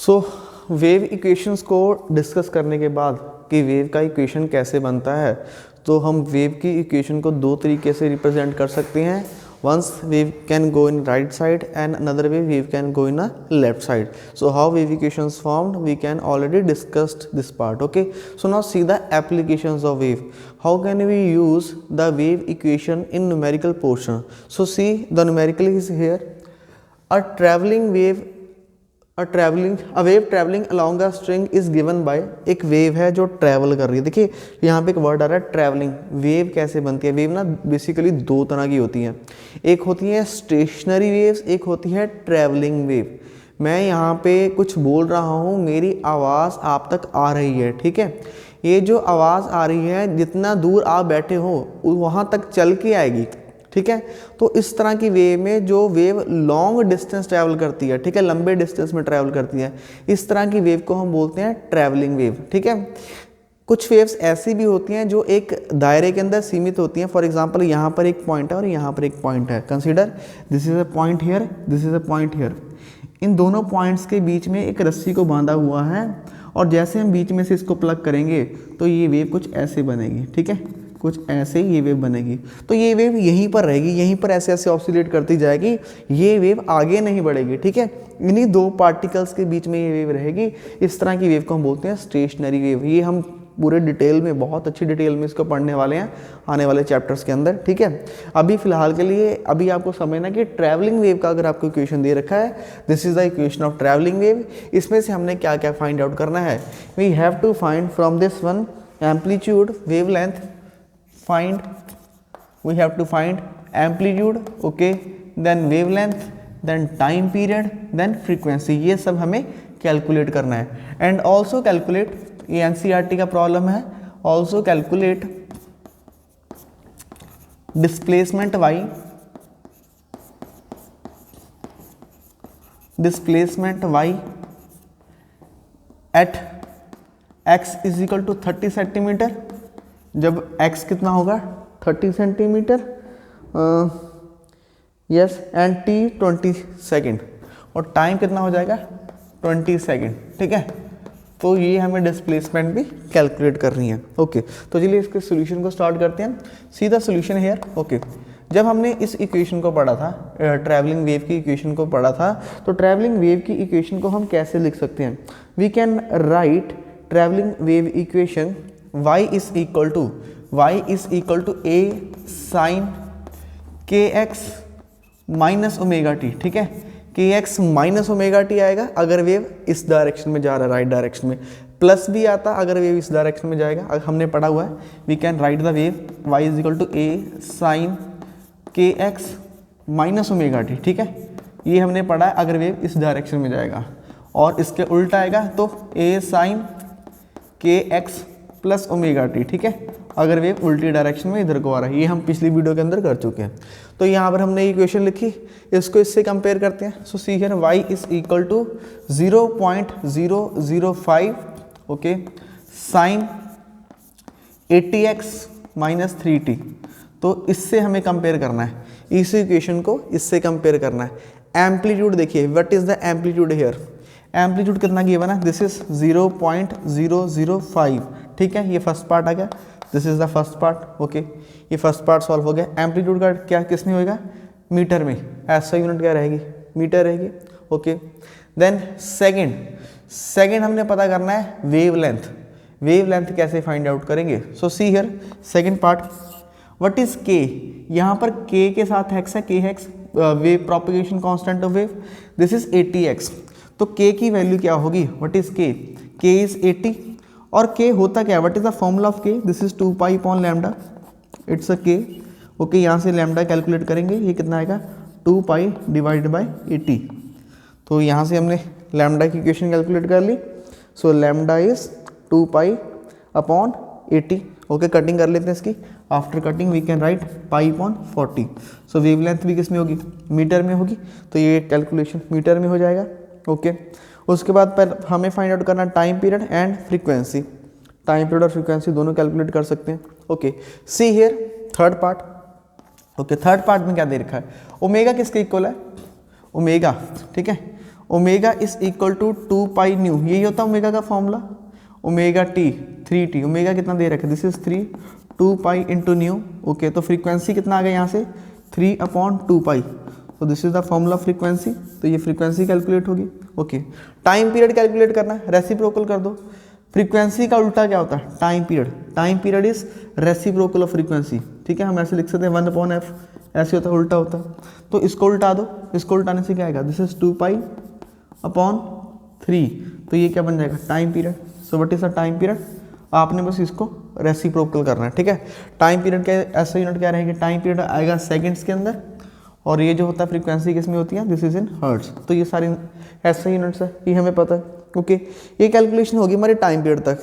सो wave equations को discuss करने के बाद कि वेव का इक्वेशन कैसे बनता है, तो हम वेव की इक्वेशन को दो तरीके से रिप्रेजेंट कर सकते हैं. Once wave can go in right side and another way wave can go in a left side. So how wave equations formed, we can already discussed this part. Okay, so now see the applications of wave. How can we use the wave equation in numerical portion? So see, the numerical is here. A wave traveling along a string is given by, एक wave है जो travel कर रही है. देखिए यहाँ पे एक वर्ड आ रहा है ट्रैवलिंग. वेव कैसे बनती है? वेव ना बेसिकली दो तरह की होती हैं. एक होती है स्टेशनरी वेव्स, एक होती है ट्रैवलिंग वेव. मैं यहाँ पे कुछ बोल रहा हूँ, मेरी आवाज़ आप तक आ रही है, ठीक है. ये जो आवाज़ आ रही है, जितना दूर आप बैठे हो वहाँ तक चल के आएगी, ठीक है. तो इस तरह की वेव में जो वेव लॉन्ग डिस्टेंस ट्रैवल करती है, ठीक है, लंबे डिस्टेंस में ट्रैवल करती है, इस तरह की वेव को हम बोलते हैं ट्रैवलिंग वेव, ठीक है. कुछ वेव्स ऐसी भी होती हैं जो एक दायरे के अंदर सीमित होती हैं. फॉर एग्जांपल यहाँ पर एक पॉइंट है और यहाँ पर एक पॉइंट है. Consider this is a point here, this is a point here. इन दोनों पॉइंट्स के बीच में एक रस्सी को बांधा हुआ है और जैसे हम बीच में से इसको प्लग करेंगे तो ये वेव कुछ ऐसे बनेगी, ठीक है, कुछ ऐसे ये वेव बनेगी. तो ये वेव यहीं पर रहेगी, यहीं पर ऐसे ऐसे ऑसिलेट करती जाएगी. ये वेव आगे नहीं बढ़ेगी, ठीक है. इन्हीं दो पार्टिकल्स के बीच में ये वेव रहेगी. इस तरह की वेव को हम बोलते हैं स्टेशनरी वेव. ये हम पूरे डिटेल में, बहुत अच्छी डिटेल में इसको पढ़ने वाले हैं आने वाले चैप्टर्स के अंदर, ठीक है. अभी फिलहाल के लिए अभी आपको समझना कि ट्रैवलिंग वेव का अगर आपको इक्वेशन दे रखा है, this is the equation of travelling wave. इसमें से हमने क्या क्या फाइंड आउट करना है? We have to find from this one amplitude, wavelength, we have to find amplitude, okay, then wavelength, then time period, then frequency. ये सब हमें कैलकुलेट करना है. एंड ऑल्सो कैलकुलेट, ये एनसीईआरटी का प्रॉब्लम है, also calculate displacement y, at x is equal to 30 centimetre. जब x कितना होगा 30 centimetre, yes, and t 20 second, और टाइम कितना हो जाएगा 20 सेकेंड, ठीक है. तो ये हमें डिस्प्लेसमेंट भी कैलकुलेट करनी है. ओके, तो चलिए इसके सॉल्यूशन को स्टार्ट करते हैं. See the solution here. Okay, जब हमने इस इक्वेशन को पढ़ा था, ट्रैवलिंग वेव की इक्वेशन को पढ़ा था, तो ट्रैवलिंग वेव की इक्वेशन को हम कैसे लिख सकते हैं? We can write travelling wave equation y is equal to a sin kx minus omega t, ठीक है. kx माइनस ओमेगा टी आएगा अगर वेव इस डायरेक्शन में जा रहा है, राइट डायरेक्शन में. प्लस भी आता अगर वेव इस डायरेक्शन में जाएगा. अगर हमने पढ़ा हुआ है, we can write the wave y is equal to a sin kx minus omega t, ठीक है. ये हमने पढ़ा है अगर वेव इस डायरेक्शन में जाएगा. और इसके उल्टा आएगा तो a sin kx plus omega t, ठीक है, अगर वेव उल्टी डायरेक्शन में इधर को आ रहा है. ये हम पिछली वीडियो के अंदर कर चुके हैं. तो यहाँ पर हमने इक्वेशन लिखी, इसको इससे कंपेयर करते हैं. So see here y is equal to 0.005, okay, sine 80x minus 3t. तो इससे हमें कंपेयर करना है, इस इक्वेशन को इससे कंपेयर करना है. एम्पलीट्यूड देखिए, what is the amplitude here? Amplitude कितना गिवन है? दिस इज 0.005, ठीक है. ये फर्स्ट पार्ट आ गया, this is the first part. Okay, ये फर्स्ट पार्ट सॉल्व हो गया. एम्पलीट्यूड का क्या किस में होएगा? मीटर में. ऐसा यूनिट क्या रहेगी? मीटर रहेगी. ओके, देन सेकंड हमने पता करना है वेवलेंथ. वेवलेंथ कैसे फाइंड आउट करेंगे? So see here second part, what is K? यहाँ पर के के साथ हेक्स है, K x, wave propagation constant of wave. This is 80x. तो k की वैल्यू क्या होगी? What is k? k is 80. और k होता क्या? What is the formula of k? This is 2 pi upon lambda. It's a k. Okay, यहाँ से lambda calculate करेंगे, ये कितना आएगा? 2 पाई डिवाइडेड बाई 80. तो यहाँ से हमने लैम्डा की इक्वेशन कैलकुलेट कर ली. So lambda is 2 pi upon 80. Okay, cutting कर लेते हैं इसकी. After cutting we can write pi upon 40. सो वेवलेंथ भी किस में होगी? मीटर में होगी. तो ये कैलकुलेशन मीटर में हो जाएगा. ओके, उसके बाद पर हमें फाइंड आउट करना time period and frequency. Time period और फ्रीक्वेंसी दोनों कैलकुलेट कर सकते हैं. Okay, see here third part. Okay, third part में क्या दे रखा है? ओमेगा किसके इक्वल है? ओमेगा, ठीक है, omega is equal to 2 pi nu, यही होता है ओमेगा का formula, omega T 3t, omega कितना दे रखा है, this is 3, 2 pi into new. Okay, तो फ्रीक्वेंसी कितना आ गया यहाँ से 3/2 पाई, तो this is the formula frequency, तो ये फ्रीक्वेंसी कैलकुलेट होगी। ओके, टाइम पीरियड कैलकुलेट करना है, रेसिप्रोकल कर दो। फ्रीक्वेंसी का उल्टा क्या होता है, time period, time period is reciprocal of frequency, ठीक है, हम ऐसे लिख सकते हैं 1/f, ऐसे होता है, उल्टा होता है, तो इसको उल्टा दो, इसको उल्टाने से क्या आएगा, दिस इज 2 पाई अपॉन 3, तो ये क्या बन जाएगा, time period. So what is the time period, आपने बस इसको रेसिप्रोकल करना है, ठीक है। टाइम पीरियड क्या, ऐसा यूनिट क्या रहेगी, टाइम पीरियड आएगा सेकंड्स के अंदर, और ये जो होता है फ्रीक्वेंसी किस में होती है, दिस इज इन हर्ट्ज। तो ये सारी ऐसे यूनिट्स है, ये हमें पता है। ओके, ये कैलकुलेशन होगी हमारे टाइम पीरियड तक।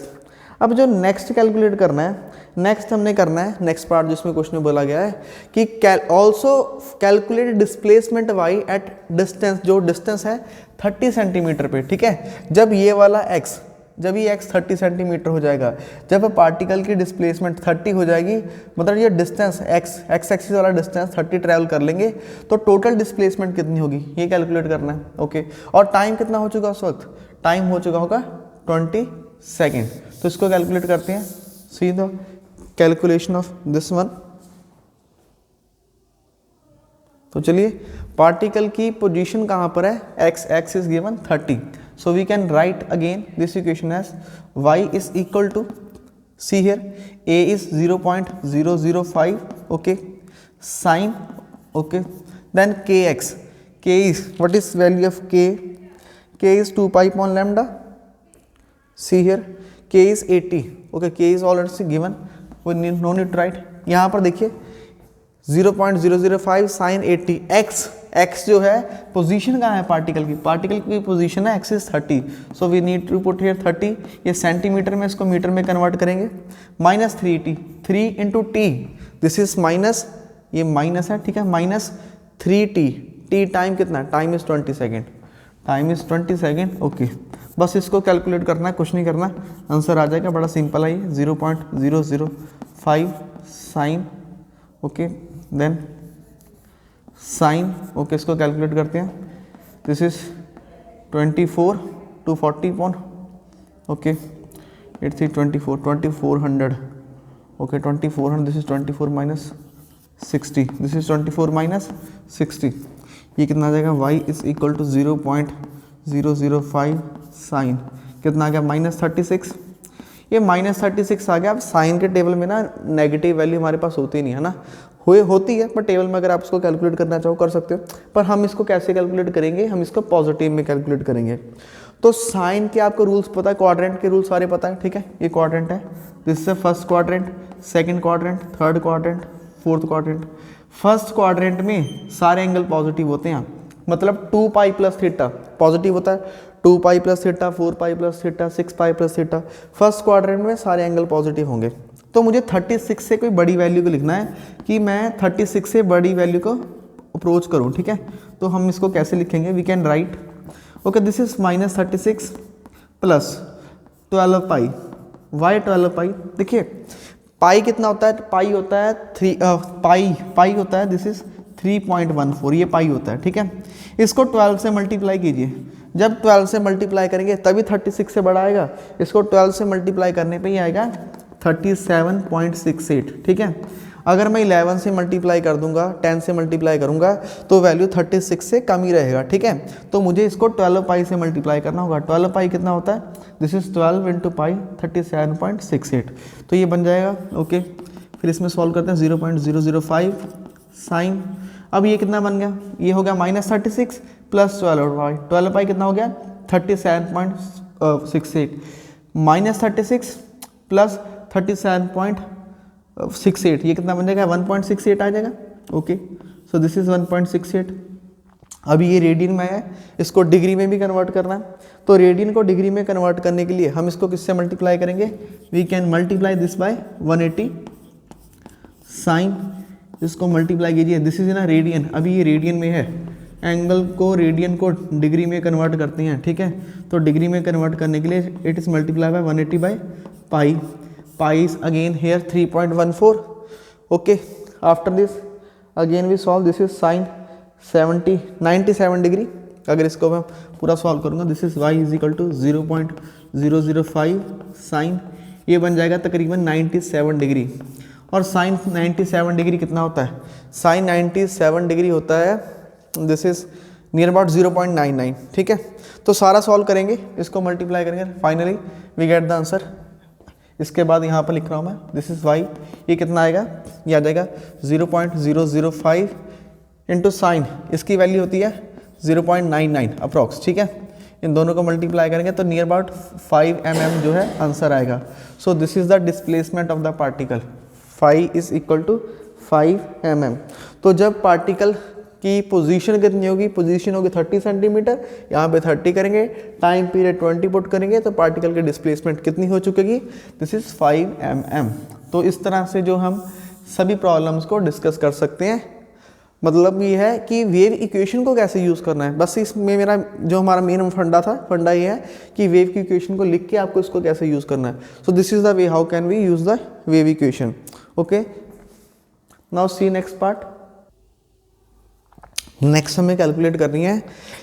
अब जो नेक्स्ट कैलकुलेट करना है, नेक्स्ट हमने करना है, नेक्स्ट पार्ट जिसमें क्वेश्चन में बोला गया है कि also calculate displacement y at distance, जो डिस्टेंस है 30 सेंटीमीटर पे, ठीक है। जब ये वाला x, जब ये x 30 सेंटीमीटर हो जाएगा, जब पार्टिकल की डिस्प्लेसमेंट 30 हो जाएगी, मतलब ये डिस्टेंस x एक्सिस वाला डिस्टेंस 30 ट्रैवल कर लेंगे, तो टोटल डिस्प्लेसमेंट कितनी होगी ये कैलकुलेट करना है। ओके, और टाइम कितना हो चुका उस वक्त, टाइम हो चुका होगा 20 सेकेंड, तो इसको कैलकुलेट करते हैं, see the calculation of this one. तो चलिए, पार्टिकल की पोजीशन कहाँ पर है, x is given 30, so we can write again this equation as y is equal to, see here, a is 0.005, okay, sin, okay, then kx, k is, what is value of k, k is 2 pi upon lambda, see here, k is 80, okay, k is already given, we need no need to write। यहाँ पर देखिए 0.005 sin 80, x जो है position कहाँ है particle की position है x is 30, so we need to put here 30, ये सेंटीमीटर में, इसको मीटर में कन्वर्ट करेंगे, minus 3t, 3 into t, this is minus, ये माइनस है, ठीक है, माइनस 3t, t टाइम कितना है, time is 20 second, time is 20 second. Okay, बस इसको कैलकुलेट करना है, कुछ नहीं करना, आंसर आ जाएगा, बड़ा सिंपल है ये, 0.005 sine, okay, then sine, okay, इसको कैलकुलेट करते हैं, दिस इज 24 to 40 पॉन, okay, it's 2400, okay, 2400, this is 24 minus 60, this is 24 minus 60, ये कितना आ जाएगा, y is equal to 0.005 sine, कितना आ गया, -36, ये -36 आ गया। अब साइन के टेबल में ना नेगेटिव वैल्यू हमारे पास होती नहीं है ना, होती है, पर टेबल में अगर आप इसको कैलकुलेट करना चाहो कर सकते हो, पर हम इसको कैसे कैलकुलेट करेंगे, हम इसको पॉजिटिव में कैलकुलेट करेंगे। तो साइन के आपको रूल्स पता है, क्वाड्रेंट के रूल्स सारे पता है, ठीक है, ये क्वाड्रेंट है, this is first quadrant, second quadrant, third quadrant, fourth quadrant. First quadrant में सारे एंगल पॉजिटिव होते हैं, मतलब 2 पाई प्लस थीटा पॉजिटिव होता है, 2 pi plus theta, 4 pi plus theta, 6 pi plus theta, first quadrant में सारे एंगल पॉजिटिव होंगे। तो मुझे 36 से कोई बड़ी वैल्यू को लिखना है कि मैं 36 से बड़ी वैल्यू को अप्रोच करूं, ठीक है, तो हम इसको कैसे लिखेंगे, we can write, okay, this is -36 plus 12 pi, y 12 pi, देखिए पाई कितना होता है, पाई होता है 3, पाई होता है, दिस इज 3.14, ये पाई होता है, ठीक है, इसको 12 से मल्टीप्लाई कीजिए, जब 12 से मल्टीप्लाई करेंगे तभी 36 से बड़ा आएगा, इसको 12 से मल्टीप्लाई करने पे ही आएगा 37.68, ठीक है। अगर मैं 11 से मल्टीप्लाई कर दूंगा, 10 से मल्टीप्लाई करूंगा, तो वैल्यू 36 से कम ही रहेगा, ठीक है। तो मुझे इसको 12 पाई से मल्टीप्लाई करना होगा, 12 पाई कितना होता है, दिस इज 12 इंटू पाई 37.68, तो ये बन जाएगा, ओके। फिर इसमें सॉल्व करते हैं, 0.005 साइन, अब ये कितना बन गया, ये हो गया -36 प्लस 12 पाई, 12 पाई कितना हो गया 37.68, -36 प्लस 37.68, ये कितना बन जाएगा 1.68 आ जाएगा, ओके। So this is 1.68। अभी ये रेडियन में है, इसको डिग्री में भी कन्वर्ट करना है, तो रेडियन को डिग्री में कन्वर्ट करने के लिए हम इसको किससे मल्टीप्लाई करेंगे, we can multiply this by 180 sine, इसको मल्टीप्लाई कीजिए, दिस इज ना रेडियन, अभी ये रेडियन में है, एंगल को रेडियन को डिग्री में कन्वर्ट करते हैं, ठीक है, तो डिग्री में कन्वर्ट करने के लिए it is multiply by 180 by pi, pi is again here 3.14, okay. After this again we solve, this is sine 97 degree अगर इसको मैं पूरा सॉल्व करूँगा, this is y is equal to 0.005 sine, ये बन जाएगा तकरीबन 97 डिग्री। और साइन 97 डिग्री कितना होता है? साइन 97 डिग्री होता है, दिस इज़ नियर अबाउट 0.99। ठीक है, तो सारा सॉल्व करेंगे, इसको मल्टीप्लाई करेंगे, finally we get the answer. इसके बाद यहाँ पर लिख रहा हूँ मैं, दिस इज़ y, ये कितना आएगा? ये आ जाएगा 0.005 इंटू साइन, इसकी वैल्यू होती है 0.99 अप्रॉक्स। ठीक है, इन दोनों को मल्टीप्लाई करेंगे तो नियर अबाउट 5 mm जो है आंसर आएगा। So this is the displacement of the particle, phi is equal to 5 mm। तो जब पार्टिकल की पोजीशन कितनी होगी? पोजीशन होगी 30 सेंटीमीटर, यहाँ पे 30 करेंगे, टाइम पीरियड 20 पुट करेंगे, तो पार्टिकल की डिस्प्लेसमेंट कितनी हो चुकेगी? This is 5 mm। तो इस तरह से जो हम सभी प्रॉब्लम्स को डिस्कस कर सकते हैं। मतलब ये है कि वेव इक्वेशन को कैसे यूज़ करना है, बस इसमें मेरा जो हमारा मेन फंडा ये है कि वेव की इक्वेशन को लिख के आपको इसको कैसे यूज़ करना है। So this is the way how can we use the wave equation. Okay, now see next part. Next हमें कैलकुलेट करनी है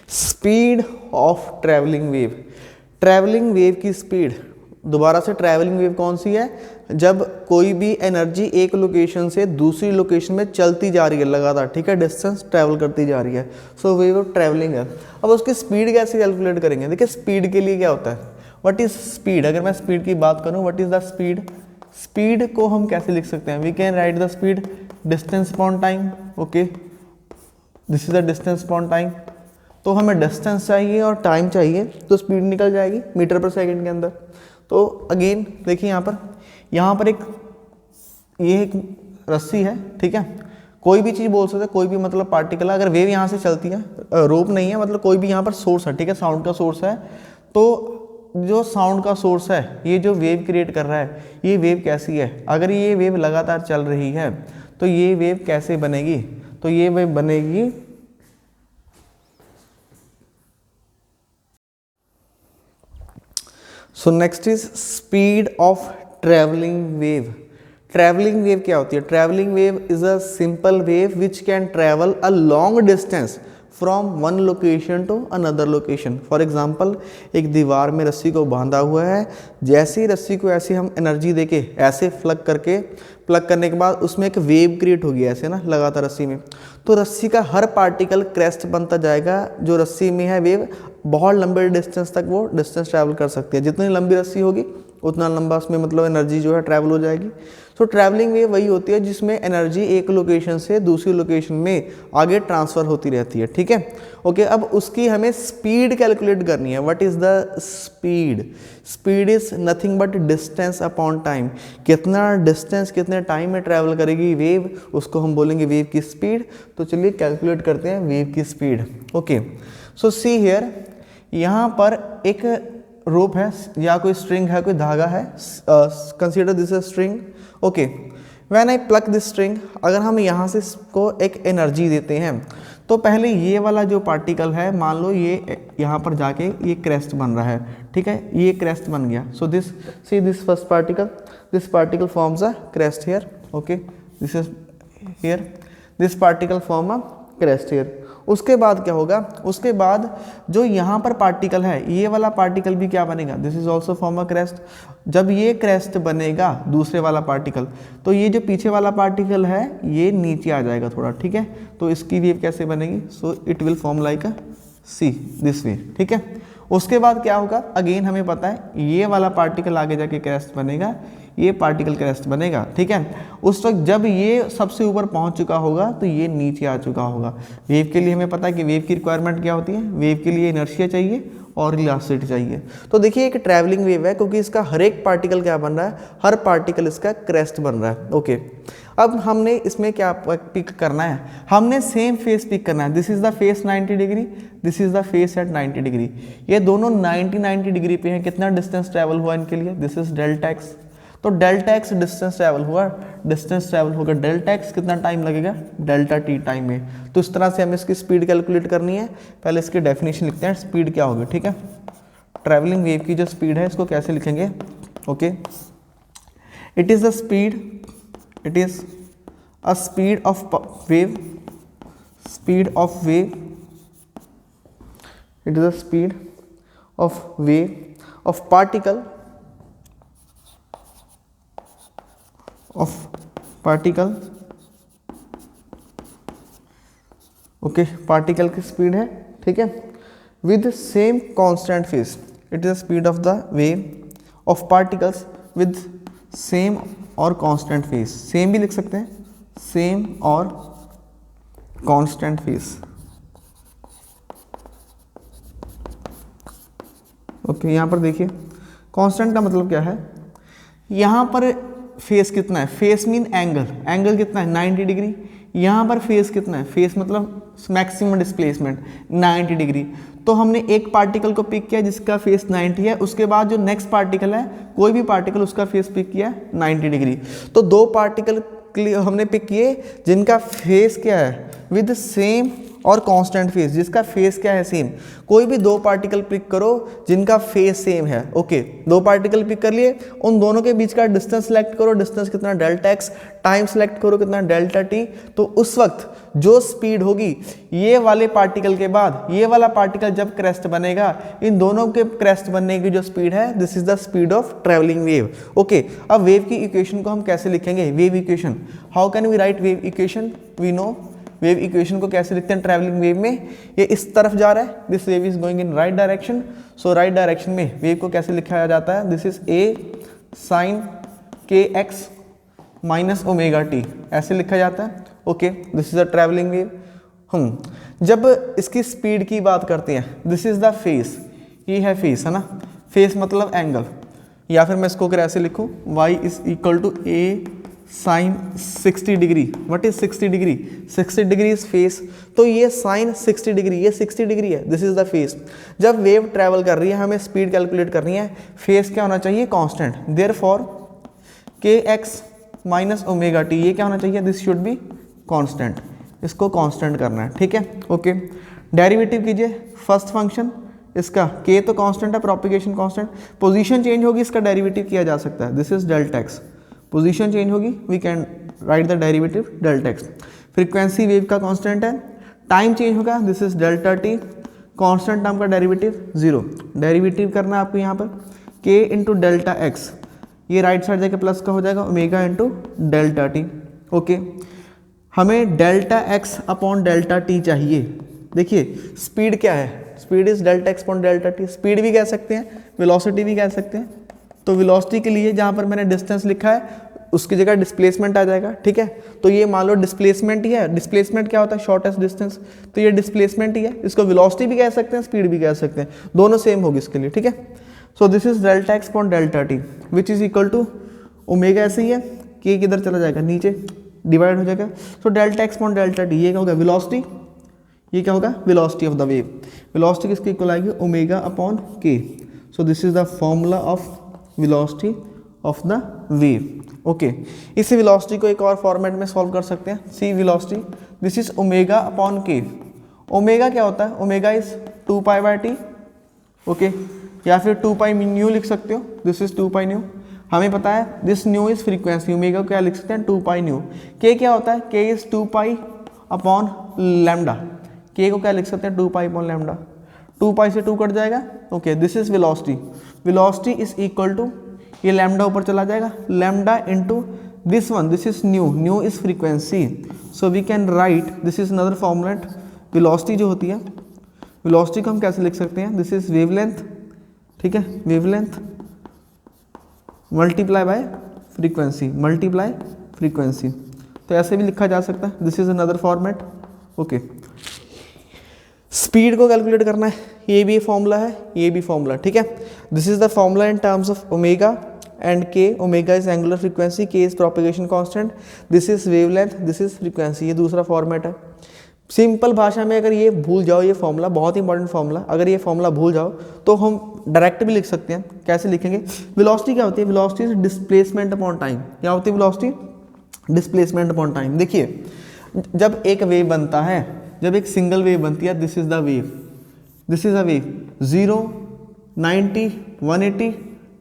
speed of travelling wave. Travelling wave की स्पीड, दोबारा से ट्रैवलिंग वेव कौन सी है? जब कोई भी एनर्जी एक लोकेशन से दूसरी लोकेशन में चलती जा रही है लगातार, ठीक है, डिस्टेंस ट्रैवल करती जा रही है, सो वेव ऑफ ट्रैवलिंग है। अब उसकी स्पीड कैसे कैलकुलेट करेंगे? देखिए स्पीड के लिए क्या होता है, व्हाट इज स्पीड। अगर मैं स्पीड की बात करूं, what is the speed? Speed को हम कैसे लिख सकते हैं? We can write the speed distance upon time. Okay, this is the distance upon time. तो हमें डिस्टेंस चाहिए और टाइम चाहिए, तो स्पीड निकल जाएगी मीटर पर सेकंड के अंदर। तो अगेन देखिए यहाँ पर ये एक रस्सी है, ठीक है, कोई भी चीज़ बोल सकते हैं, कोई भी मतलब पार्टिकल, अगर वेव यहाँ से चलती है, रोप नहीं है, मतलब कोई भी यहाँ पर सोर्स है, ठीक है, साउंड का सोर्स है, तो जो साउंड का सोर्स है, ये जो वेव क्रिएट कर रहा है, ये वेव कैसी है? अगर ये वेव लगातार चल रही है तो ये वेव कैसे बनेगी? तो ये वेव बनेगी so next is speed of travelling wave. Travelling wave क्या होती है? Travelling wave is a simple wave which can travel a long distance from one location to another location. For example, एक दीवार में रस्सी को बांधा हुआ है, जैसे ही रस्सी को ऐसे हम एनर्जी देके ऐसे प्लग करने के बाद उसमें एक वेव क्रिएट होगी ऐसे ना लगातार रस्सी में, तो रस्सी का हर पार्टिकल क्रेस्ट बनता जाएगा। जो रस्सी में है वेव बहुत लंबे डिस्टेंस तक वो डिस्टेंस ट्रैवल कर सकती है, जितनी लंबी रस्सी होगी उतना लंबा उसमें मतलब एनर्जी जो है ट्रैवल हो जाएगी। तो ट्रैवलिंग वेव वही होती है जिसमें एनर्जी एक लोकेशन से दूसरी लोकेशन में आगे ट्रांसफ़र होती रहती है, ठीक है। ओके, अब उसकी हमें स्पीड कैलकुलेट करनी है। What is the speed? Speed is nothing but distance upon time. कितना डिस्टेंस कितने टाइम में ट्रैवल करेगी वेव, उसको हम बोलेंगे वेव की स्पीड। तो चलिए कैलकुलेट करते हैं वेव की speed. Okay, so see here, यहाँ पर एक रोप है या कोई स्ट्रिंग है, कोई धागा है, consider this a string. Okay, when I plug this string, अगर हम यहाँ से इसको एक एनर्जी देते हैं तो पहले ये वाला जो पार्टिकल है, मान लो ये यहाँ पर जाके ये क्रेस्ट बन रहा है, ठीक है, ये क्रेस्ट बन गया। So this, see this first particle, this particle forms a crest here. Okay, this is here, this particle form a crest here. उसके बाद क्या होगा? उसके बाद जो यहाँ पर पार्टिकल है, ये वाला पार्टिकल भी क्या बनेगा? This is also form a crest. जब ये क्रेस्ट बनेगा दूसरे वाला पार्टिकल, तो ये जो पीछे वाला पार्टिकल है ये नीचे आ जाएगा थोड़ा, ठीक है। तो इसकी वेव कैसे बनेगी? So it will form like a sea, this way, ठीक है। उसके बाद क्या होगा? अगेन हमें पता है ये वाला पार्टिकल आगे जाके क्रेस्ट बनेगा, ये पार्टिकल क्रेस्ट बनेगा, ठीक है। उस वक्त जब ये सबसे ऊपर पहुंच चुका होगा तो ये नीचे आ चुका होगा। वेव के लिए हमें पता है कि वेव की रिक्वायरमेंट क्या होती है, वेव के लिए इनर्शिया चाहिए और इलास्टिसिटी चाहिए। तो देखिए एक ट्रैवलिंग वेव है, क्योंकि इसका हर एक पार्टिकल क्या बन रहा है, हर पार्टिकल इसका क्रेस्ट बन रहा है। ओके, अब हमने इसमें क्या पिक करना है? हमने सेम फेस पिक करना है। This is the face 90 degree, this is the face at 90 degree. ये दोनों 90 डिग्री पे हैं। कितना डिस्टेंस ट्रैवल हुआ इनके लिए? This is delta x. तो डेल्टा एक्स डिस्टेंस ट्रैवल हुआ, डिस्टेंस ट्रैवल होगा डेल्टा एक्स, कितना टाइम लगेगा? डेल्टा टी टाइम में। तो इस तरह से हमें इसकी स्पीड कैलकुलेट करनी है। पहले इसकी डेफिनेशन लिखते हैं, स्पीड क्या होगी, ठीक है। ट्रैवलिंग वेव की जो स्पीड है इसको कैसे लिखेंगे? Okay, it is the speed, it is a speed of wave, speed of wave it is the speed of wave of particle okay, particle की स्पीड है, ठीक है, with same constant phase, it is the speed of the wave of particles with same और constant phase, same भी लिख सकते हैं, same और कांस्टेंट फेज। ओके, यहाँ पर देखिए कांस्टेंट का मतलब क्या है, यहाँ पर फेस कितना है, फेस मीन एंगल, एंगल कितना है 90 डिग्री, यहाँ पर फेस कितना है, फेस मतलब मैक्सिमम डिस्प्लेसमेंट 90 डिग्री। तो हमने एक पार्टिकल को पिक किया जिसका फेस 90 है, उसके बाद जो नेक्स्ट पार्टिकल है, कोई भी पार्टिकल, उसका फेस पिक किया 90 डिग्री। तो दो पार्टिकल हमने पिक किए जिनका फेस क्या है विद सेम और कांस्टेंट फेस, जिसका फेस क्या है सेम। कोई भी दो पार्टिकल पिक करो जिनका फेस सेम है। ओके, दो पार्टिकल पिक कर लिए, उन दोनों के बीच का डिस्टेंस सेलेक्ट करो, डिस्टेंस कितना डेल्टा एक्स, टाइम सेलेक्ट करो कितना डेल्टा टी। तो उस वक्त जो स्पीड होगी ये वाले पार्टिकल के बाद ये वाला पार्टिकल जब क्रेस्ट बनेगा, इन दोनों के क्रेस्ट बनने की जो स्पीड है, this is the speed of travelling wave. Okay, अब वेव की इक्वेशन को हम कैसे लिखेंगे, wave equation, how can we write wave equation, we know wave equation को कैसे लिखते हैं ट्रैवलिंग वेव में, ये इस तरफ जा रहा है, this wave is going in right direction, so right direction में वेव को कैसे लिखा जाता है, दिस इज ए साइन के एक्स माइनस ओमेगा टी, ऐसे लिखा जाता है। Okay, this is a travelling wave. जब इसकी स्पीड की बात करते हैं, दिस इज द फेस, ये है फेस, है ना, फेस मतलब एंगल, या फिर मैं इसको अगर ऐसे लिखूँ y is equal to a sine 60 degree, what is 60 degree, 60 degree is phase, तो ये साइन 60 डिग्री, ये 60 डिग्री है, दिस इज द फेस। जब वेव ट्रैवल कर रही है, हमें स्पीड कैलकुलेट करनी है, फेस क्या होना चाहिए, constant, therefore K x minus omega t, ये क्या होना चाहिए, दिस शुड बी कांस्टेंट, इसको कांस्टेंट करना है, ठीक है। ओके, डेरिवेटिव कीजिए, फर्स्ट फंक्शन इसका k तो कांस्टेंट है, प्रोपिगेशन कांस्टेंट, पोजीशन चेंज होगी, इसका डेरिवेटिव किया जा सकता है, this is delta x, position change होगी, we can write the derivative delta x. Frequency wave का कांस्टेंट है, टाइम चेंज होगा, this is delta t, constant term का डेरिवेटिव 0, डेरिवेटिव करना है आपको यहाँ पर k इंटू डेल्टा एक्स, ये राइट साइड जाके प्लस का हो जाएगा omega into delta t. Okay, हमें delta x upon delta t चाहिए। देखिए स्पीड क्या है, speed is delta x upon delta t, speed भी कह सकते हैं, वेलोसिटी भी कह सकते हैं। तो वेलोसिटी के लिए जहाँ पर मैंने डिस्टेंस लिखा है उसकी जगह डिस्प्लेसमेंट आ जाएगा, ठीक है। तो ये मान लो डिस्प्लेसमेंट ही है, डिस्प्लेसमेंट क्या होता है, शॉर्टेस्ट डिस्टेंस, तो ये डिस्प्लेसमेंट ही है, इसको वेलोसिटी भी कह सकते हैं, स्पीड भी कह सकते हैं, दोनों सेम होगी इसके लिए, ठीक है। So this is delta x upon delta t which is equal to omega, ऐसे ही है, के किधर चला जाएगा, नीचे डिवाइड हो जाएगा। So delta x upon delta t, ये क्या होगा वेलोसिटी, ये क्या होगा velocity of the wave, velocity किसके इक्वल आएगी, omega upon K. So this is the formula of velocity of the wave. Okay, इस वेलोसिटी को एक और फॉर्मेट में सॉल्व कर सकते हैं, see velocity, this is omega upon K. Omega क्या होता है, omega is 2 pi by T, okay, या फिर 2 पाई न्यू लिख सकते हो, दिस इज 2 पाई न्यू, हमें पता है this new is frequency, omega क्या लिख सकते हैं 2 पाई न्यू। के क्या होता है, के इज 2 पाई अपॉन लैम्डा, के को क्या लिख सकते हैं 2 पाई अपॉन लैम्डा, 2 पाई से 2 कट जाएगा। Okay, this is velocity, velocity is equal to, ये लैम्डा ऊपर चला जाएगा, lambda into this one, this is nu, nu is frequency, so we can write this is another formulate, velocity जो होती है, velocity को हम कैसे लिख सकते हैं, दिस इज वेवलेंथ, ठीक है, wavelength multiply by frequency, multiply frequency, तो ऐसे भी लिखा जा सकता है, this is another format. Okay, speed को कैलकुलेट करना है, ये भी फॉर्मूला है, ये भी फॉर्मूला, ठीक है। This is the formula in terms of omega and के, ओमेगा इज एंगुलर फ्रीक्वेंसी, के is propagation constant, this is wavelength, this is frequency, ये दूसरा फॉर्मेट है। सिंपल भाषा में अगर ये भूल जाओ, ये फॉर्मूला बहुत इंपॉर्टेंट फॉर्मूला, अगर ये फॉर्मूला भूल जाओ तो हम डायरेक्ट भी लिख सकते हैं, कैसे लिखेंगे, वेलोसिटी क्या होती है, velocity is displacement upon time, क्या होती है वेलोसिटी, डिस्प्लेसमेंट अपॉन टाइम। देखिए जब एक वेव बनता है, जब एक सिंगल वेव बनती है, this is the wave, this is a wave 0, 90, 180,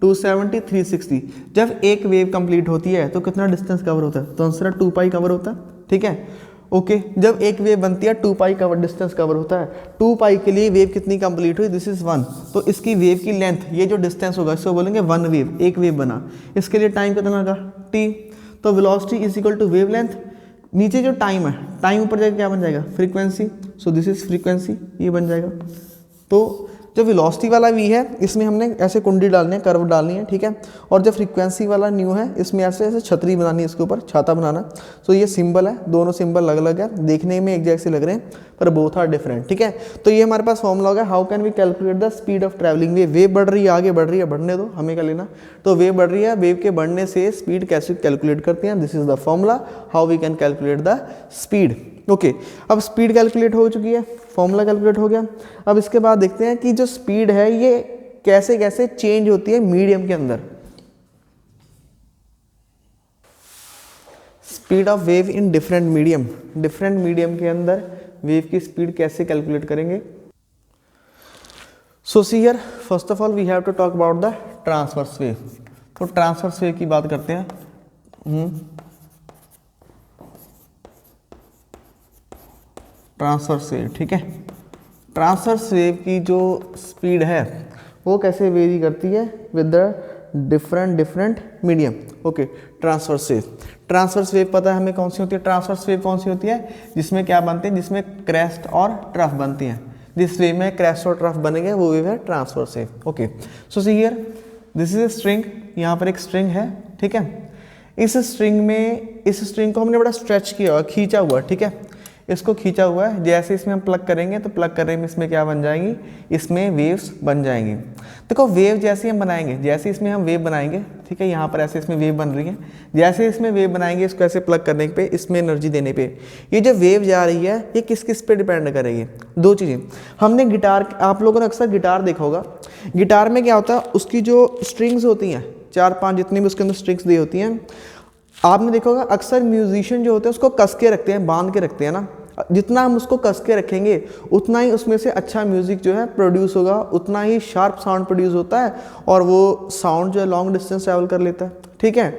270, 360, जब एक वेव कंप्लीट होती है तो कितना डिस्टेंस कवर होता है, तो आंसर 2 पाई कवर होता है, ठीक है। ओके जब एक वेव बनती है 2 पाई कवर डिस्टेंस कवर होता है, 2 पाई के लिए वेव कितनी कंप्लीट हुई, दिस इज 1, तो इसकी वेव की लेंथ ये जो डिस्टेंस होगा इसको बोलेंगे 1 वेव, एक वेव बना, इसके लिए टाइम कितना लगा t, तो velocity is equal to wavelength, नीचे जो टाइम है, टाइम ऊपर जाकर क्या बन जाएगा frequency, so this is frequency, ये बन जाएगा। तो जो वेलोसिटी वाला v है इसमें हमने ऐसे कुंडी डालनी है, कर्व डालनी है, ठीक है, और जो फ्रीक्वेंसी वाला न्यू है इसमें ऐसे ऐसे छतरी बनानी है, इसके ऊपर छाता बनाना। तो ये सिंबल है, दोनों सिंबल अलग अलग है, देखने में एक जैसे लग रहे हैं पर बोथ आर डिफरेंट, ठीक है। तो ये हमारे पास फॉर्मूला होगा, how can we calculate the speed of travelling wave, wave बढ़ रही है, आगे बढ़ रही है, बढ़ने दो, हमें क्या लेना, तो वेव बढ़ रही है, वेव के बढ़ने से स्पीड कैसे कैलकुलेट करते हैं, this is the formula how we can calculate the speed. Okay अब स्पीड कैलकुलेट हो चुकी है, फॉर्मूला कैलकुलेट हो गया। अब इसके बाद देखते हैं कि जो स्पीड है ये कैसे कैसे चेंज होती है मीडियम के अंदर। Speed of wave in different medium, different medium के अंदर वेव की स्पीड कैसे कैलकुलेट करेंगे। So see here first of all we have to talk about the transverse wave. तो ट्रांसवर्स वेव की बात करते हैं। ट्रांसवर्स वेव, ठीक है, ट्रांसवर्स वेव की जो स्पीड है वो कैसे वेरी करती है with the different medium. Okay transverse wave, transverse wave पता है हमें कौन सी होती है, ट्रांसवर्स वेव कौन सी होती है जिसमें क्या बनते हैं, जिसमें क्रेस्ट और ट्रफ बनती हैं, जिस वेव में क्रेस्ट और ट्रफ बनेंगे वो वेव है transverse wave. Okay so see here this is a string, यहाँ पर एक स्ट्रिंग है, ठीक है, इस स्ट्रिंग को हमने बड़ा स्ट्रेच किया हुआ, खींचा हुआ, ठीक है, इसको खींचा हुआ है, जैसे इसमें हम प्लग करेंगे तो प्लग करने में इसमें क्या बन जाएंगी, इसमें वेव्स बन जाएंगी। देखो वेव जैसे हम बनाएंगे, जैसे इसमें हम वेव बनाएंगे, ठीक है, यहाँ पर ऐसे इसमें वेव बन रही है, जैसे इसमें वेव बनाएंगे इसको ऐसे प्लग करने पे, इसमें एनर्जी देने पे, ये जो वेव जा रही है ये किस किस पे डिपेंड करेगी, दो चीज़ें। हमने गिटार, आप लोगों ने अक्सर गिटार देखा होगा, गिटार में क्या होता है उसकी जो स्ट्रिंग्स होती हैं 4-5 जितनी भी उसके अंदर स्ट्रिंग्स दी होती हैं, आपने देखा होगा अक्सर म्यूजिशियन जो होते हैं उसको कस के रखते हैं, बांध के रखते हैं ना, जितना हम उसको कस के रखेंगे उतना ही उसमें से अच्छा म्यूज़िक जो है प्रोड्यूस होगा, उतना ही शार्प साउंड प्रोड्यूस होता है और वो साउंड जो है लॉन्ग डिस्टेंस ट्रैवल कर लेता है, ठीक है।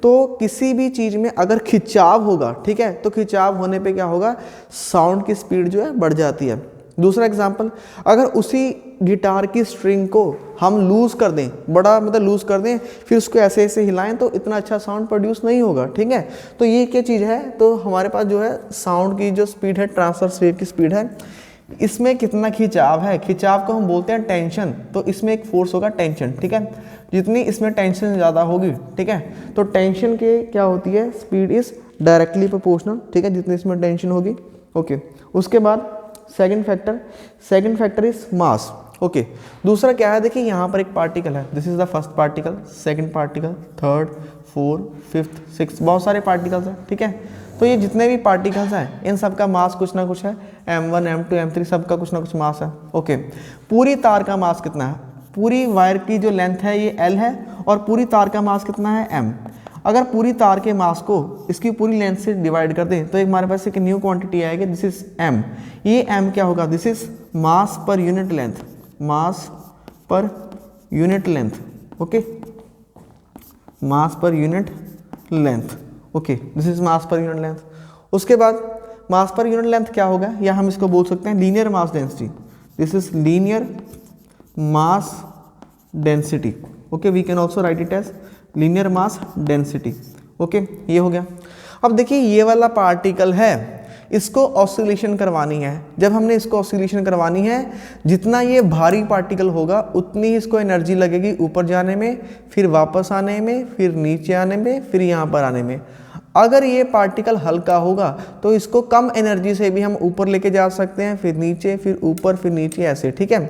तो किसी भी चीज़ में अगर खिंचाव होगा, ठीक है, तो खिंचाव होने पे क्या होगा, साउंड की स्पीड जो है बढ़ जाती है। दूसरा एग्जांपल, अगर उसी गिटार की स्ट्रिंग को हम लूज़ कर दें, बड़ा मतलब लूज़ कर दें, फिर उसको ऐसे ऐसे हिलाएं तो इतना अच्छा साउंड प्रोड्यूस नहीं होगा, ठीक है। तो ये क्या चीज़ है, तो हमारे पास जो है साउंड की जो स्पीड है, ट्रांसवर्स वेव की स्पीड है, इसमें कितना खिंचाव है, खिंचाव को हम बोलते हैं टेंशन, तो इसमें एक फोर्स होगा टेंशन, ठीक है, जितनी इसमें टेंशन ज़्यादा होगी, ठीक है, तो टेंशन के क्या होती है, स्पीड इज़ डायरेक्टली प्रोपोर्शनल, ठीक है, जितनी इसमें टेंशन होगी। ओके उसके बाद second factor is mass. Okay दूसरा क्या है, देखिए यहाँ पर एक पार्टिकल है, this is the first particle, second particle, third, fourth, fifth, sixth, बहुत सारे पार्टिकल्स हैं, ठीक है। तो ये जितने भी पार्टिकल्स हैं इन सब का मास कुछ ना कुछ है, m1 m2 m3 सबका कुछ ना कुछ मास है। ओके पूरी तार का मास कितना है, पूरी वायर की जो लेंथ है ये l है और पूरी तार का मास कितना है m। अगर पूरी तार के मास को इसकी पूरी लेंथ से डिवाइड कर दें तो एक हमारे पास एक न्यू क्वांटिटी आएगी, दिस इज m। ये m क्या होगा, this is mass per unit length, mass per unit length, okay, mass per unit length, okay, this is mass per unit length. उसके बाद मास पर यूनिट लेंथ क्या होगा, या हम इसको बोल सकते हैं linear mass density, this is linear mass density, okay, we can also write it as linear mass density. Okay ये हो गया। अब देखिए ये वाला पार्टिकल है, इसको ऑसिलेशन करवानी है। जब हमने इसको ऑसिलेशन करवानी है, जितना ये भारी पार्टिकल होगा उतनी ही इसको एनर्जी लगेगी ऊपर जाने में, फिर वापस आने में, फिर नीचे आने में, फिर यहाँ पर आने में। अगर ये पार्टिकल हल्का होगा तो इसको कम एनर्जी से भी हम ऊपर लेके जा सकते हैं, फिर नीचे, फिर ऊपर, फिर नीचे, ऐसे, ठीक है।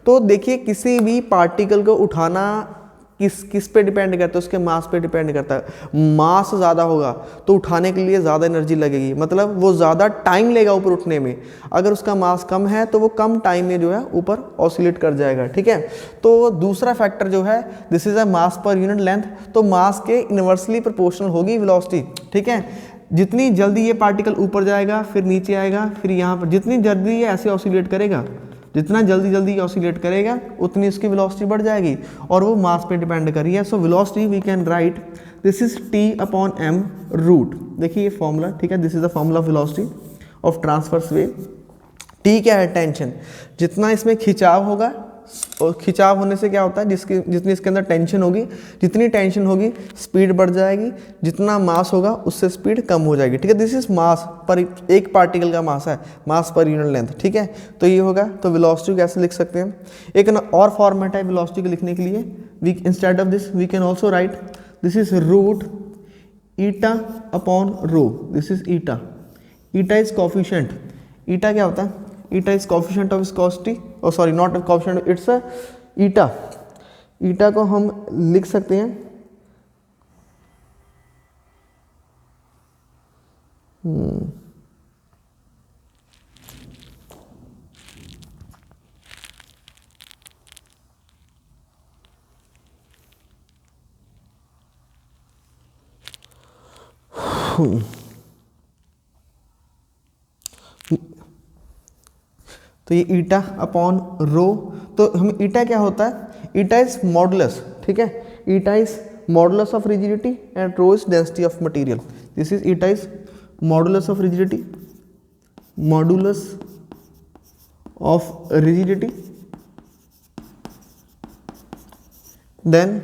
तो देखिए किसी भी पार्टिकल को उठाना किस पे डिपेंड करता है, उसके मास पे डिपेंड करता है। मास ज़्यादा होगा तो उठाने के लिए ज़्यादा एनर्जी लगेगी, मतलब वो ज़्यादा टाइम लेगा ऊपर उठने में। अगर उसका मास कम है तो वो कम टाइम में जो है ऊपर ऑसिलेट कर जाएगा, ठीक है। तो दूसरा फैक्टर जो है, this is a mass per unit length, तो मास के इनवर्सली प्रोपोर्शनल होगी वेलोसिटी, ठीक है। जितनी जल्दी ये पार्टिकल ऊपर जाएगा, फिर नीचे आएगा, फिर यहाँ पर, जितनी जल्दी ये ऐसे ऑसिलेट करेगा, जितना जल्दी ऑसिलेट करेगा उतनी इसकी वेलोसिटी बढ़ जाएगी, और वो मास पे डिपेंड करी है। So velocity we can write this is t/m root. देखिए ये फॉर्मूला, ठीक है, this is the formula of velocity. Of transverse wave. T क्या है, टेंशन। जितना इसमें खिंचाव होगा और खिंचाव होने से क्या होता है, जितनी इसके अंदर टेंशन होगी, जितनी टेंशन होगी स्पीड बढ़ जाएगी, जितना मास होगा उससे स्पीड कम हो जाएगी। ठीक है, दिस इज मास पर, एक पार्टिकल का मास है, मास पर यूनिट लेंथ। ठीक है, तो ये होगा। तो वेलोसिटी कैसे लिख सकते हैं, एक और फॉर्मेट है वेलोसिटी को लिखने के लिए। We instead of this we can also write this is root eta upon rho. This is eta, eta is coefficient. Eta क्या होता है, eta is coefficient of viscosity, और sorry not coefficient, it's a eta. Eta को हम लिख सकते हैं तो ये ईटा अपॉन रो। तो हम ईटा क्या होता है, ईटा इज मॉडुलस। ठीक है, eta is modulus of rigidity and rho is density of material. This is eta is modulus of rigidity, modulus of rigidity, then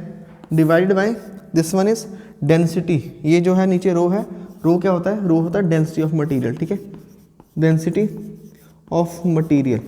divided by this one is density. ये जो है नीचे रो है, रो क्या होता है, रो होता है डेंसिटी ऑफ मटेरियल। ठीक है, डेंसिटी ऑफ मटेरियल।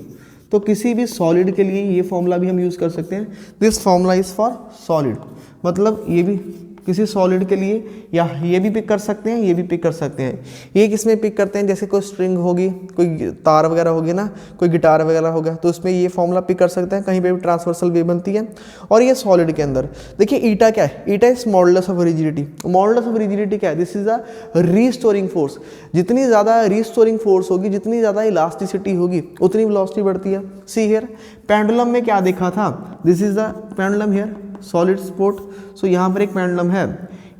तो किसी भी सॉलिड के लिए ये फॉर्मूला भी हम यूज़ कर सकते हैं। This formula is for solid, मतलब ये भी किसी सॉलिड के लिए, या ये भी पिक कर सकते हैं, ये भी पिक कर सकते हैं। ये किस में पिक करते हैं, जैसे कोई स्ट्रिंग होगी, कोई तार वगैरह होगी ना, कोई गिटार वगैरह होगा, तो उसमें ये फॉर्मूला पिक कर सकते हैं। कहीं पे भी ट्रांसवर्सल वेव बनती है। और ये सॉलिड के अंदर देखिए ईटा क्या है, eta is modulus of rigidity. Modulus of rigidity क्या है, this is a restoring force. जितनी ज़्यादा रीस्टोरिंग फोर्स होगी, जितनी ज़्यादा इलास्टिसिटी होगी, उतनी वेलोसिटी बढ़ती है। सी हियर, पेंडुलम में क्या देखा था, this is the pendulum here, solid support. So यहाँ पर एक पेंडुलम है,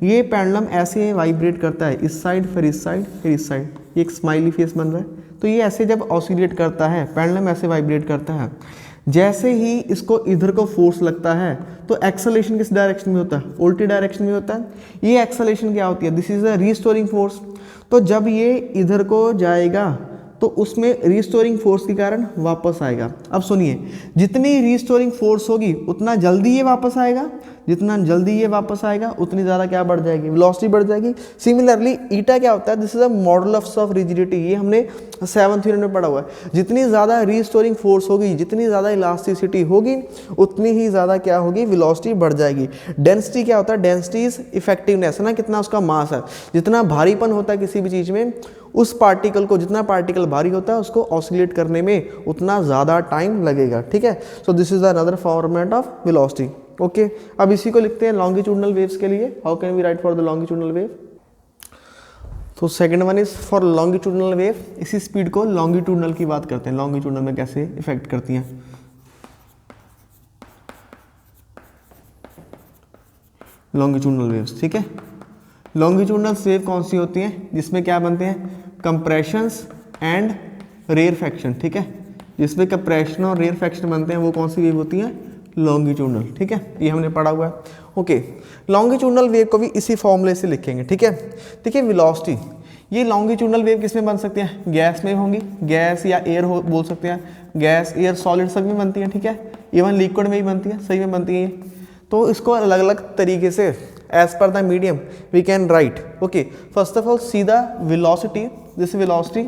ये पेंडुलम ऐसे वाइब्रेट करता है, इस साइड फिर इस साइड फिर इस साइड, ये एक स्माइली फेस बन रहा है। तो ये ऐसे जब ऑसिलेट करता है, पेंडुलम ऐसे वाइब्रेट करता है, जैसे ही इसको इधर को फोर्स लगता है तो एक्सेलेरेशन किस डायरेक्शन में होता है, उल्टी डायरेक्शन में होता है। ये एक्सेलेरेशन क्या होती है, this is a restoring force. तो जब ये इधर को जाएगा तो उसमें रीस्टोरिंग फोर्स के कारण वापस आएगा। अब सुनिए, जितनी रीस्टोरिंग फोर्स होगी उतना जल्दी ये वापस आएगा, जितना जल्दी ये वापस आएगा उतनी ज़्यादा क्या बढ़ जाएगी, वेलोसिटी बढ़ जाएगी। सिमिलरली ईटा क्या होता है, this is a modulus of rigidity. ये हमने 7th यूनिट में पढ़ा हुआ है। जितनी ज़्यादा रीस्टोरिंग फोर्स होगी, जितनी ज़्यादा इलास्टिसिटी होगी, उतनी ही ज़्यादा क्या होगी, वेलोसिटी बढ़ जाएगी। डेंसिटी क्या होता है, डेंसिटी इज इफेक्टिवनेस, है ना, कितना उसका मास है। जितना भारीपन होता है किसी भी चीज़ में, उस पार्टिकल को, जितना पार्टिकल भारी होता है उसको ऑसिलेट करने में उतना ज़्यादा टाइम लगेगा। ठीक है, so this is another format of velocity. Okay, अब इसी को लिखते हैं लॉन्गिट्यूडनल वेव्स के लिए। How can we write for the longitudinal wave. तो second one is for longitudinal wave. इसी स्पीड को लॉन्गिट्यूडनल की बात करते हैं, लॉन्गिट्यूडनल में कैसे इफेक्ट करती हैं। लॉन्गिट्यूडनल वेव्स, ठीक है। लॉन्गिट्यूडनल वेव कौन सी होती हैं, जिसमें क्या बनते हैं, कंप्रेशंस एंड रेयरफैक्शन। ठीक है, जिसमें कंप्रेशन और रेयरफैक्शन बनते हैं वो कौन सी वेव होती हैं, लॉन्गिट्यूडनल। ठीक है, ये हमने पढ़ा हुआ है। ओके, लॉन्गिट्यूडनल वेव को भी इसी फॉर्मूले से लिखेंगे। ठीक है, देखिए वेलोसिटी, ये लॉन्गिट्यूडनल वेव किस में बन सकती हैं, गैस में होंगी, गैस या एयर हो बोल सकते हैं, गैस एयर सॉलिड सब में बनती है। ठीक है, इवन लिक्विड में भी बनती है, सही में बनती है ये। तो इसको अलग अलग तरीके से as per the medium we can write. Okay, first of all see the velocity, this velocity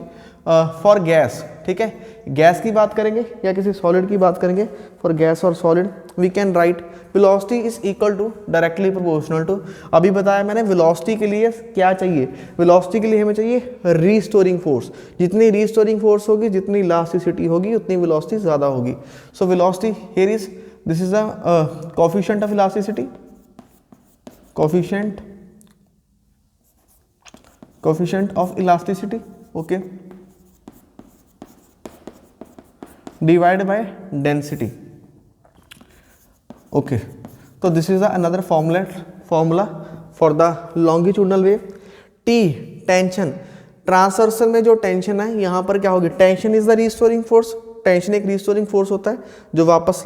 for gas. ठीक है, गैस की बात करेंगे या किसी सॉलिड की बात करेंगे, फॉर गैस और solid we can write velocity is equal to directly proportional to, अभी बताया मैंने वेलोसिटी के लिए क्या चाहिए, वेलोसिटी के लिए हमें चाहिए रीस्टोरिंग फोर्स। जितनी रीस्टोरिंग फोर्स होगी, जितनी इलास्टिसिटी होगी, उतनी वेलोसिटी ज़्यादा होगी। So velocity here is, this is the coefficient of elasticity, coefficient of elasticity, okay, divided by density. Okay, so this is another formula for the longitudinal wave. T, tension, transversal में जो tension है यहाँ पर क्या होगी, tension is the restoring force. Tension एक restoring force होता है जो वापस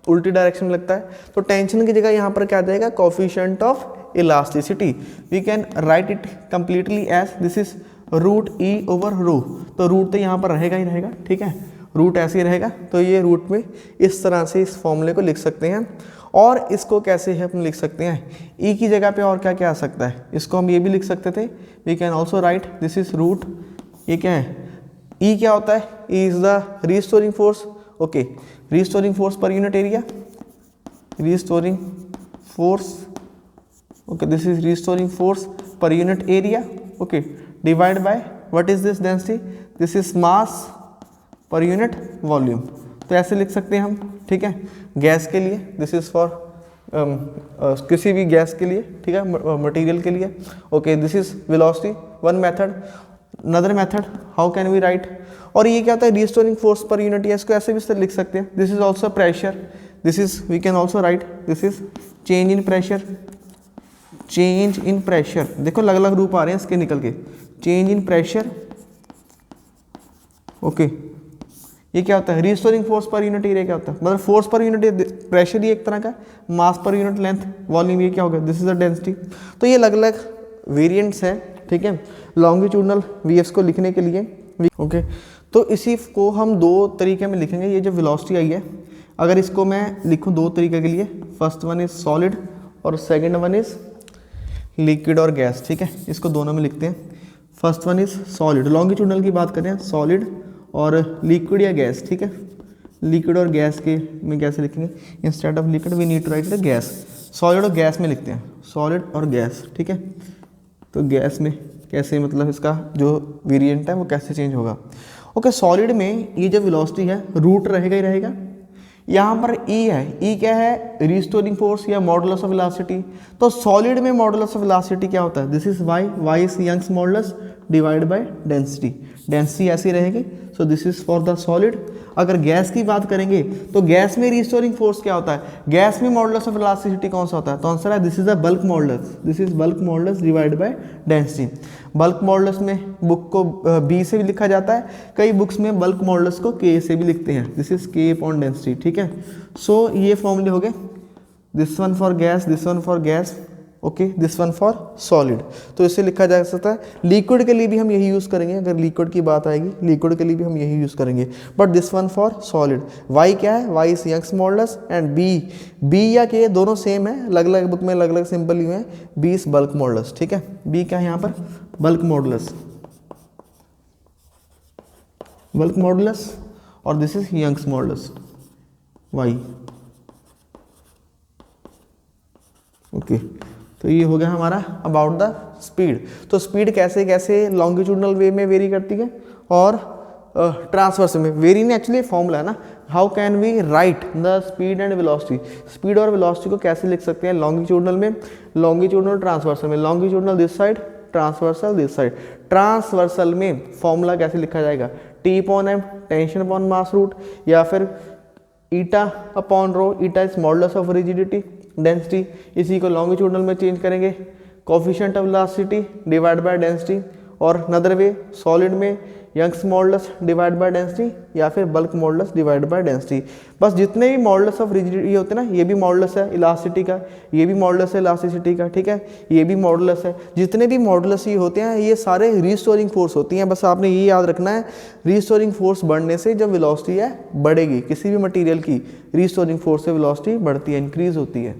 उल्टी डायरेक्शन में लगता है। तो टेंशन की जगह यहाँ पर क्या आ जाएगा, coefficient of elasticity. We can write it completely as this is root E over rho, तो रूट तो यहाँ पर रहेगा ही रहेगा, ठीक है, रूट ऐसे ही रहेगा। तो ये रूट में इस तरह से इस फॉर्मूले को लिख सकते हैं। और इसको कैसे है हम लिख सकते हैं, ई की जगह पे और क्या क्या आ सकता है, इसको हम ये भी लिख सकते थे, we can also write this is root, ये क्या है, ई क्या होता है, E is the restoring force, okay, restoring force per unit area, restoring force, okay, this is restoring force per unit area, okay, divide by what is this density, this is mass per unit volume. तो ऐसे लिख सकते हैं हम, ठीक है, gas के लिए, दिस इज फॉर किसी भी गैस के लिए, ठीक है, मटेरियल के लिए, okay, this is velocity, one method. Another method, how can we write, और ये क्या होता है, रीस्टोरिंग फोर्स पर यूनिट, इसको ऐसे भी लिख सकते हैं, this is also pressure, this is we can also write this is change in pressure, change in pressure, देखो अलग अलग रूप आ रहे हैं इसके निकल के, चेंज इन प्रेशर, ओके, ये क्या होता है, restoring force per unit area क्या होता है, मतलब फोर्स पर यूनिट प्रेशर ही एक तरह का, मास पर यूनिट लेंथ, वॉल्यूम, ये क्या होगा, दिस इज द डेंसिटी। तो ये अलग अलग वेरिएंट्स हैं, ठीक है, लॉन्गिट्यूडनल वेव्स को लिखने के लिए, ओके। तो इसी को हम दो तरीके में लिखेंगे, ये जो वेलोसिटी आई है, अगर इसको मैं लिखूं दो तरीके के लिए, फर्स्ट वन इज सॉलिड और सेकेंड वन इज लिक्विड और गैस, ठीक है, इसको दोनों में लिखते हैं। First one is solid, longitudinal की बात करें, सॉलिड और लिक्विड या गैस, ठीक है, लिक्विड और गैस के में कैसे लिखेंगे, instead of liquid we need to write the gas, solid और गैस में लिखते हैं, सॉलिड और गैस, ठीक है। तो गैस में कैसे, मतलब इसका जो वेरिएंट है वो कैसे चेंज होगा, ओके। सॉलिड में ये जो वेलोसिटी है रूट रहेगा ही रहेगा, यहाँ पर ई है, ई क्या है, रिस्टोरिंग फोर्स या मॉडुलस ऑफ वेलोसिटी। तो सॉलिड में मॉडुलस ऑफ वेलोसिटी क्या होता है, this is Y, Y is Young's modulus divide by density, density ऐसी रहेगी, so this is for the solid. अगर गैस की बात करेंगे तो गैस में रिस्टोरिंग फोर्स क्या होता है, गैस में मॉडुलस ऑफ वेलोसिटी कौन सा होता है, तो आंसर है this is the bulk modulus, this is bulk modulus divide by density. Bulk modulus में बुक को बी से भी लिखा जाता है, कई बुक्स में बल्क मॉडुलस को के से भी लिखते हैं, दिस इज के अपॉन डेंसिटी, ठीक है। सो ये फॉर्मूले हो गए, this one for gas, this one for gas, okay, this one for solid. तो इसे लिखा जा सकता है, लिक्विड के लिए भी हम यही यूज़ करेंगे, अगर लिक्विड की बात आएगी लिक्विड के लिए भी हम यही यूज़ करेंगे, but this one for solid. Y क्या है, Y is Young's modulus and B या के दोनों सेम है, अलग अलग बुक में अलग अलग सिंपल हुए हैं, बी इज बल्क मॉडुलस, ठीक है, बी क्या है यहाँ पर, बल्क मॉडुलस, बल्क मॉडुलस, और this is Young's modulus, Y, okay. तो ये हो गया हमारा अबाउट द स्पीड। तो स्पीड कैसे कैसे लॉन्गिट्यूडनल वे में वेरी करती है और ट्रांसवर्स में वेरी ने एक्चुअली फॉर्मूला है ना, how can we write the speed and velocity, speed और वेलोसिटी को कैसे लिख सकते हैं लॉन्गिट्यूडनल में, लॉन्गिट्यूडनल ट्रांसवर्सल में, longitudinal this side, transversal this side. Transversal में फॉर्मूला कैसे लिखा जाएगा, T upon M, tension upon mass root, या फिर eta upon rho, eta is modulus of rigidity, density, इसी को लॉन्गिट्यूडनल में चेंज करेंगे, coefficient of velocity divide by density, और अनदर वे सॉलिड में Young's modulus divide by density या फिर bulk modulus divide by density. बस जितने भी मॉडुलस ऑफ रिजिडिटी होते हैं ना, ये भी मॉडुलस है इलास्टिसिटी का, ये भी मॉडुलस है इलास्टिसिटी का, ठीक है, ये भी मॉडुलस है, जितने भी मॉडुलस ये होते हैं ये सारे रिस्टोरिंग फोर्स होती हैं। बस आपने ये याद रखना है, रिस्टोरिंग फोर्स बढ़ने से जब वेलोसिटी है बढ़ेगी, किसी भी मटीरियल की रिस्टोरिंग फोर्स से वेलोसिटी बढ़ती है, इंक्रीज होती है।